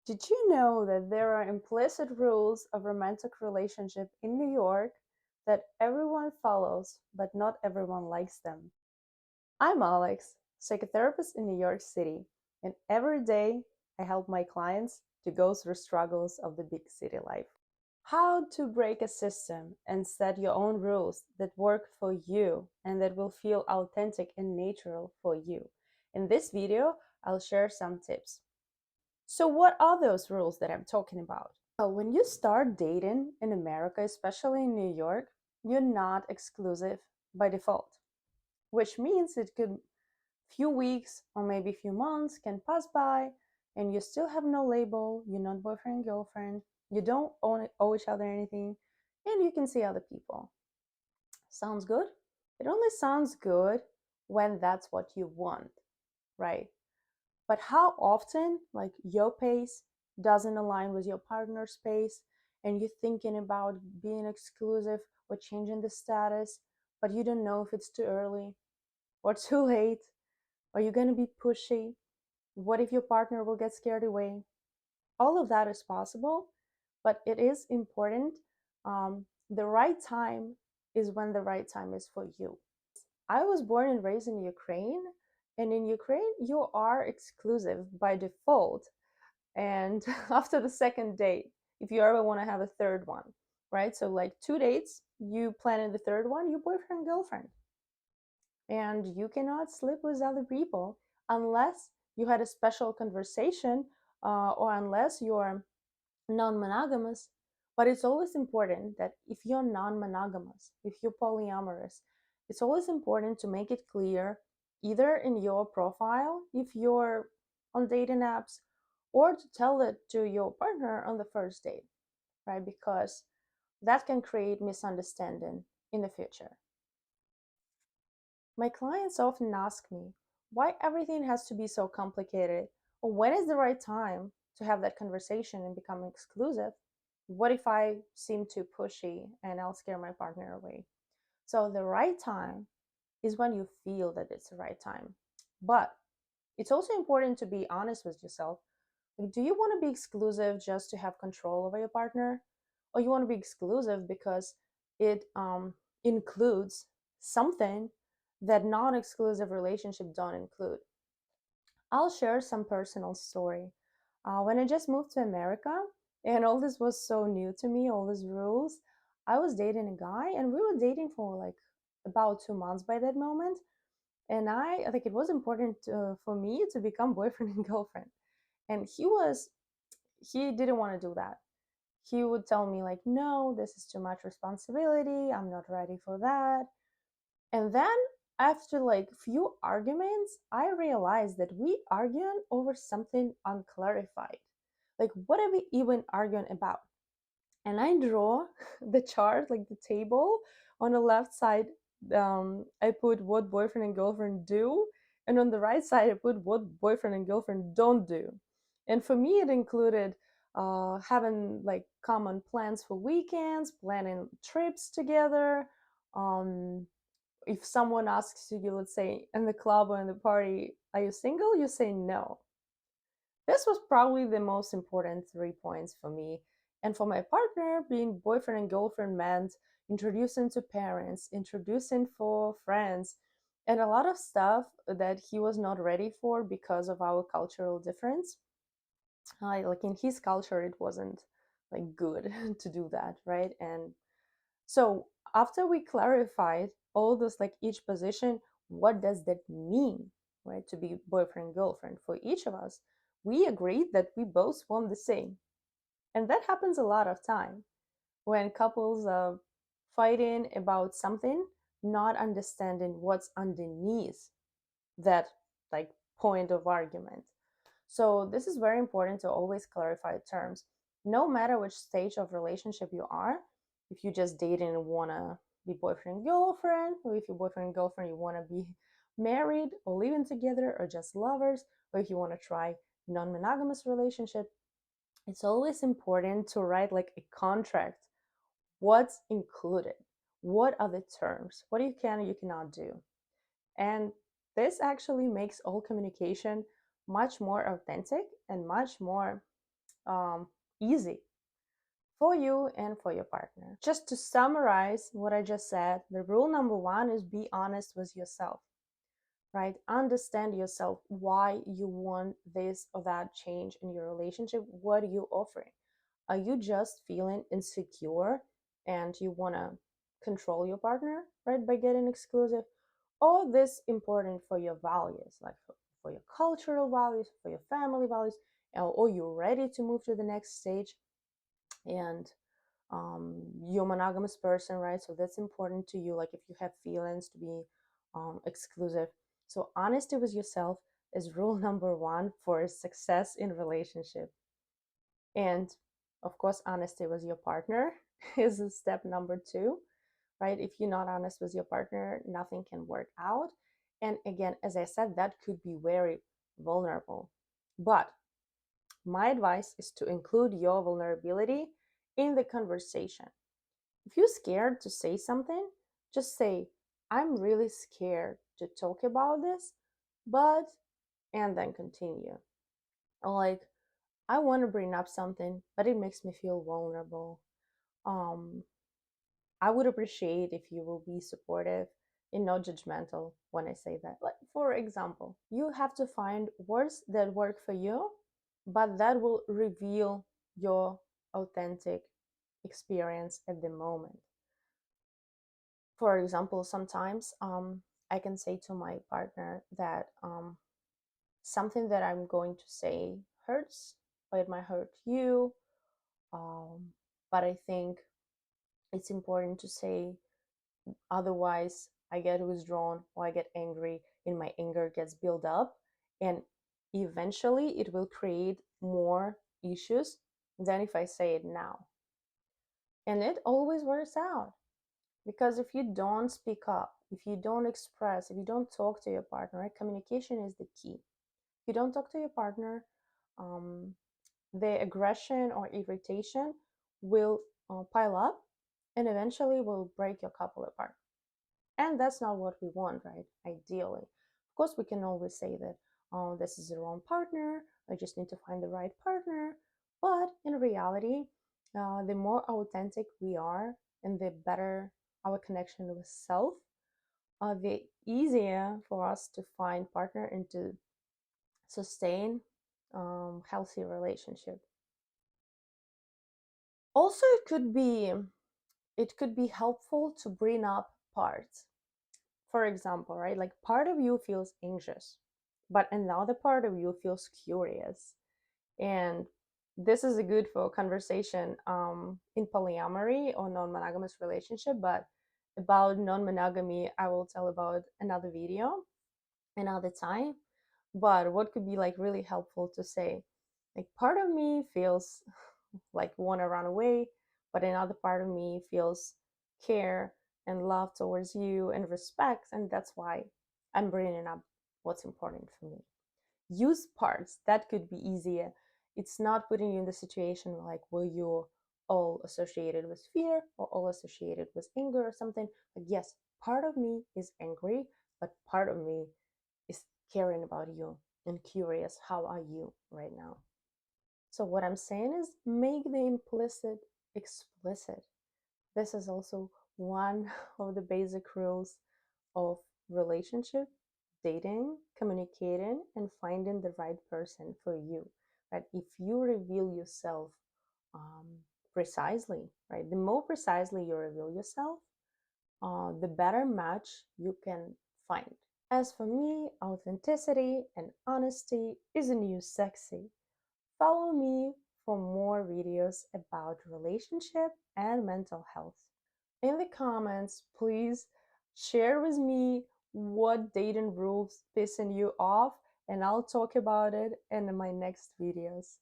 Did you know that there are implicit rules of romantic relationship in New York that everyone follows, but not everyone likes them? I'm Alex, psychotherapist in New York City, and every day I help my clients to go through struggles of the big city life. How to break a system and set your own rules that work for you and that will feel authentic and natural for you. In this video, I'll share some tips. So, what are those rules that I'm talking about? Well, when you start dating in America, especially in New York, you're not exclusive by default, which means it could few weeks or maybe few months can pass by and you still have no label, you're not boyfriend and girlfriend, you don't owe each other anything, and you can see other people. Sounds good? It only sounds good when that's what you want, right? But how often, like your pace doesn't align with your partner's pace, and you're thinking about being exclusive or changing the status, but you don't know if it's too early or too late? Are you going to be pushy? What if your partner will get scared away? All of that is possible, but it is important. The right time is when the right time is for you. I was born and raised in Ukraine, and in Ukraine, you are exclusive by default. And after the second date, if you ever want to have a third one, right? So, like 2 dates, you plan in the third one, you boyfriend, girlfriend. And you cannot sleep with other people unless you had a special conversation or unless you're non-monogamous. But it's always important that if you're non-monogamous, if you're polyamorous, it's always important to make it clear either in your profile if you're on dating apps, or to tell it to your partner on the first date, right? Because that can create misunderstanding in the future. My clients often ask me why everything has to be so complicated, or when is the right time to have that conversation and become exclusive? What if I seem too pushy and I'll scare my partner away? So, the right time is when you feel that it's the right time. But it's also important to be honest with yourself. Like, do you want to be exclusive just to have control over your partner? Or you want to be exclusive because it includes something that non-exclusive relationship don't include? I'll share some personal story. When I just moved to America and all this was so new to me, all these rules, I was dating a guy and we were dating for like about 2 months by that moment. And I think it was important for me to become boyfriend and girlfriend. And he didn't want to do that. He would tell me like, no, this is too much responsibility, I'm not ready for that. And then after like few arguments, I realized that we arguing over something unclarified. Like, what are we even arguing about? And I draw the chart, like the table. On the left side, I put what boyfriend and girlfriend do, and on the right side, I put what boyfriend and girlfriend don't do. And for me, it included having like common plans for weekends, planning trips together. If someone asks you, let's say in the club or in the party, are you single? You say no. This was probably the most important 3 points for me. And for my partner, being boyfriend and girlfriend meant introducing to parents, introducing for friends, and a lot of stuff that he was not ready for because of our cultural difference. Like in his culture, it wasn't like good to do that, right? And so after we clarified all this, like each position, what does that mean, right? To be boyfriend, girlfriend for each of us, we agreed that we both want the same. And that happens a lot of time when couples are fighting about something, not understanding what's underneath that like point of argument. So this is very important to always clarify terms. No matter which stage of relationship you are, if you just dating and wanna be boyfriend and girlfriend, or if you're boyfriend and girlfriend, you wanna be married or living together or just lovers, or if you wanna try non-monogamous relationship, it's always important to write like a contract. What's included? What are the terms? What you can and you cannot do? And this actually makes all communication much more authentic and much more easy for you and for your partner. Just to summarize what I just said, the rule number one is be honest with yourself, right? Understand yourself, why you want this or that change in your relationship. What are you offering? Are you just feeling insecure and you want to control your partner, right, by getting exclusive? Or this important for your values, like for your cultural values, for your family values, or you're ready to move to the next stage and you're a monogamous person, right? So that's important to you. Like if you have feelings to be exclusive. So honesty with yourself is rule number one for success in relationship. And of course, honesty with your partner is step number two, right? If you're not honest with your partner, nothing can work out. And again, as I said, that could be very vulnerable. But my advice is to include your vulnerability in the conversation. If you're scared to say something, just say, I'm really scared to talk about this, but, and then continue. Or like, I want to bring up something, but it makes me feel vulnerable. Um, I would appreciate if you will be supportive and not judgmental when I say that. Like, for example, you have to find words that work for you, but that will reveal your authentic experience at the moment. For example, sometimes I can say to my partner that something that I'm going to say hurts, or it might hurt you, um, but I think it's important to say, otherwise I get withdrawn or I get angry and my anger gets built up, and eventually it will create more issues than if I say it now. And it always works out. Because if you don't speak up, if you don't express, if you don't talk to your partner, right, communication is the key. If you don't talk to your partner, um, the aggression or irritation will pile up and eventually will break your couple apart. And that's not what we want, right? Ideally. Of course, we can always say that, oh, this is the wrong partner. I just need to find the right partner. But in reality, the more authentic we are and the better our connection with self, the easier for us to find partner and to sustain healthy relationship. Also, it could be helpful to bring up parts. For example, right, like part of you feels anxious, but another part of you feels curious. And this is a good for conversation in polyamory or non-monogamous relationship. But about non-monogamy, I will tell about another video, another time. But what could be like really helpful to say, like part of me feels like want to run away, but another part of me feels care and love towards you and respect, and that's why I'm bringing up what's important for me. Use parts that could be easier. It's not putting you in the situation like where you're all associated with fear or all associated with anger or something. Like, yes, part of me is angry, but part of me is caring about you and curious, how are you right now? So what I'm saying is make the implicit explicit. This is also one of the basic rules of relationship, dating, communicating, and finding the right person for you. Right? If you reveal yourself um, precisely, right? The more precisely you reveal yourself, the better match you can find. As for me, authenticity and honesty is a new sexy. Follow me for more videos about relationship and mental health. In the comments, please share with me what dating rules pissing you off, and I'll talk about it in my next videos.